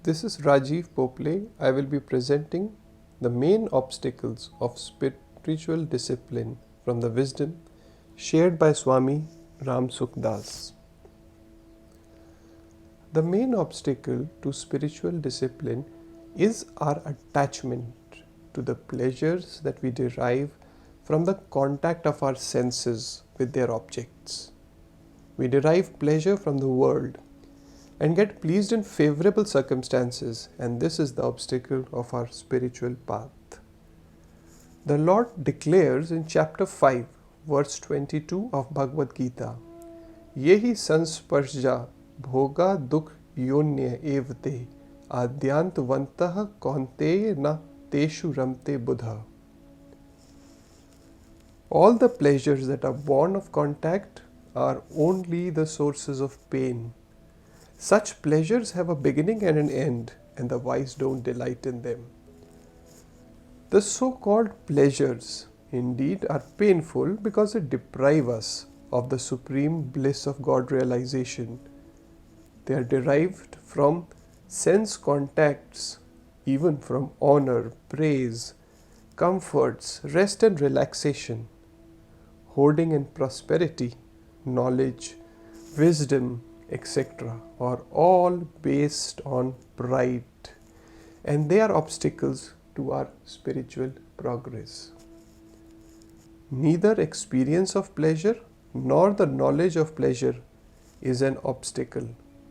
This is Rajiv Poplai. I will be presenting the main obstacles of spiritual discipline from the wisdom shared by Swami Ramsukhdas. The main obstacle to spiritual discipline is our attachment to the pleasures that we derive from the contact of our senses with their objects. We derive pleasure from the world and get pleased in favorable circumstances, and this is the obstacle of our spiritual path. The Lord declares in chapter 5, verse 22 of Bhagavad Gita, Yehi sansparsja bhoga dukh yonya evte adyantvantaha kaunteya na teshu ramte buddha. All the pleasures that are born of contact are only the sources of pain. Such pleasures have a beginning and an end, and the wise don't delight in them. The so-called pleasures indeed are painful because they deprive us of the supreme bliss of God realization. They are derived from sense contacts, even from honor, praise, comforts, rest and relaxation, hoarding and prosperity, knowledge, wisdom, etc. are all based on pride, and they are obstacles to our spiritual progress. Neither experience of pleasure nor the knowledge of pleasure is an obstacle,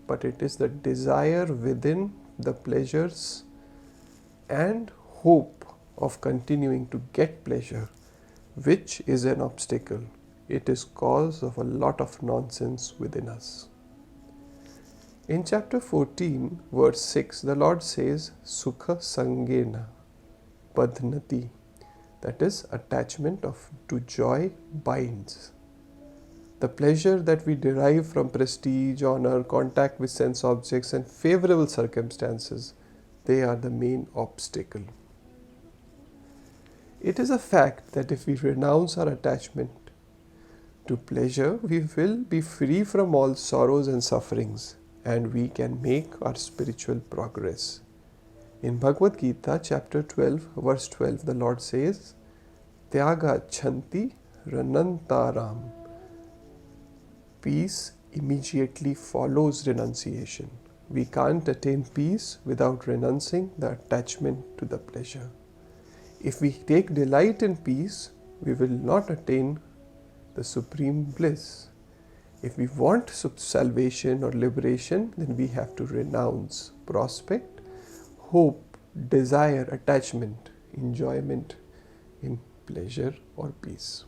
but it is the desire within the pleasures and hope of continuing to get pleasure which is an obstacle. It is cause of a lot of nonsense within us. In chapter 14, verse 6, the Lord says, Sukha Sangena Padhnati, that is, attachment to joy binds. The pleasure that we derive from prestige, honor, contact with sense objects and favorable circumstances, they are the main obstacle. It is a fact that if we renounce our attachment to pleasure, we will be free from all sorrows and sufferings, and we can make our spiritual progress. In Bhagavad Gita, chapter 12, verse 12, the Lord says, Tyaga chanti ranantaram. Peace immediately follows renunciation. We can't attain peace without renouncing the attachment to the pleasure. If we take delight in peace, we will not attain the supreme bliss. If we want salvation or liberation, then we have to renounce prospect, hope, desire, attachment, enjoyment in pleasure or peace.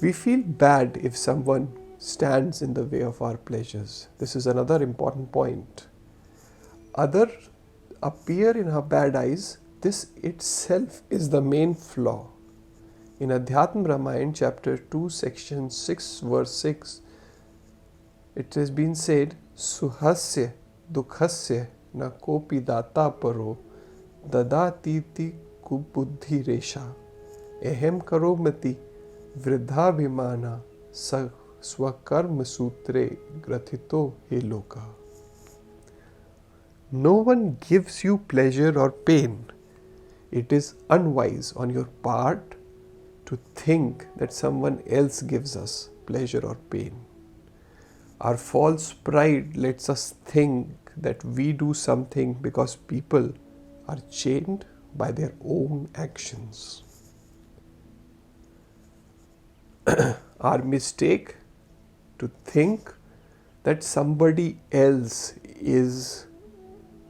We feel bad if someone stands in the way of our pleasures. This is another important point. Others appear in our bad eyes. This itself is the main flaw. In Adhyatma Ramayana, chapter 2, section 6, verse 6, it has been said, Suhasya dukhasya na kopi data paro dadatiti kubuddhi resha ehem karomati vridhabhimana swakarma sutre grathito he loka. No one gives you pleasure or pain. It is unwise on your part to think that someone else gives us pleasure or pain. Our false pride lets us think that we do something because people are chained by their own actions. Our mistake to think that somebody else is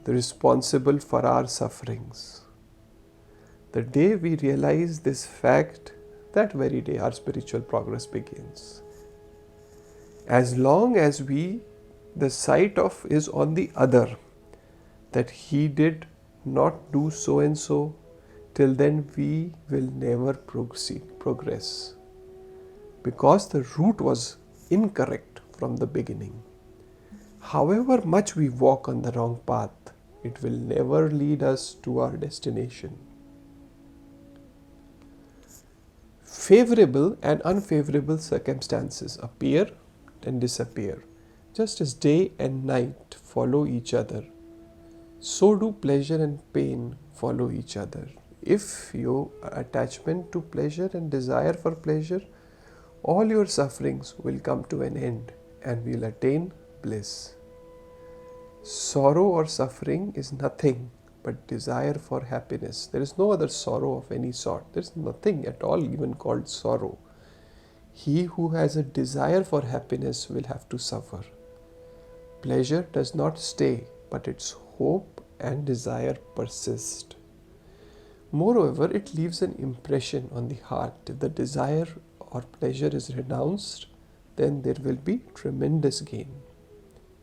responsible for our sufferings. The day we realize this fact, that very day our spiritual progress begins. As long as the sight of is on the other, that he did not do so and so, till then we will never progress. Because the route was incorrect from the beginning. However much we walk on the wrong path, it will never lead us to our destination. Favorable and unfavorable circumstances appear and disappear, just as day and night follow each other. So do pleasure and pain follow each other. If your attachment to pleasure and desire for pleasure, all your sufferings will come to an end and will attain bliss. Sorrow or suffering is nothing but desire for happiness. There is no other sorrow of any sort. There is nothing at all even called sorrow. He who has a desire for happiness will have to suffer. Pleasure does not stay, but its hope and desire persist. Moreover, it leaves an impression on the heart. If the desire or pleasure is renounced, then there will be tremendous gain.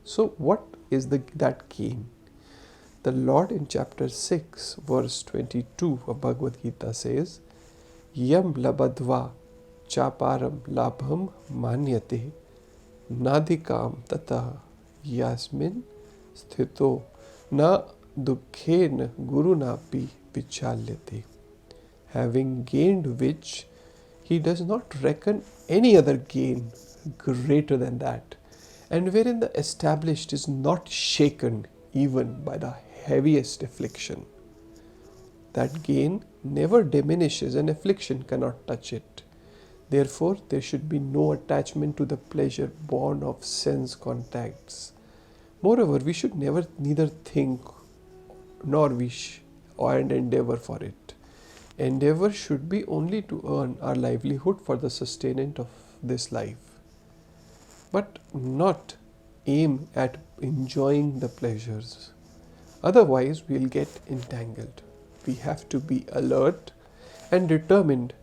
So, what is that gain? The Lord in chapter 6, verse 22 of Bhagavad Gita says, Yam labadva chaparam labham manyate nadikam tata yasmin sthito na dukkhen gurunapi vichalyate. Having gained which, he does not reckon any other gain greater than that, and wherein the established is not shaken even by the heaviest affliction. That gain never diminishes and affliction cannot touch it. Therefore, there should be no attachment to the pleasure born of sense contacts. Moreover, we should neither think nor wish and endeavor for it. Endeavor should be only to earn our livelihood for the sustenance of this life, but not aim at enjoying the pleasures. Otherwise, we'll get entangled. We have to be alert and determined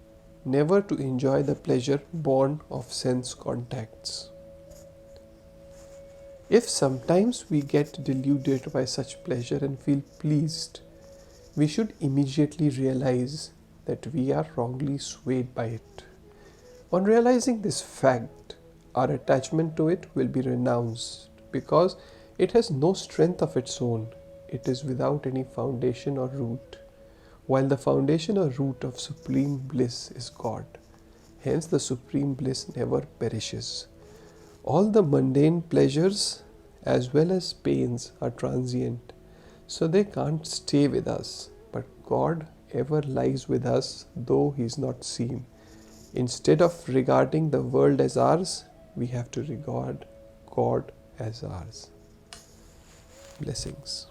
never to enjoy the pleasure born of sense contacts. If sometimes we get deluded by such pleasure and feel pleased, we should immediately realize that we are wrongly swayed by it. On realizing this fact, our attachment to it will be renounced because it has no strength of its own. It is without any foundation or root, while the foundation or root of supreme bliss is God. Hence, the supreme bliss never perishes. All the mundane pleasures as well as pains are transient, so they can't stay with us. But God ever lies with us, though He is not seen. Instead of regarding the world as ours, we have to regard God as ours. Blessings.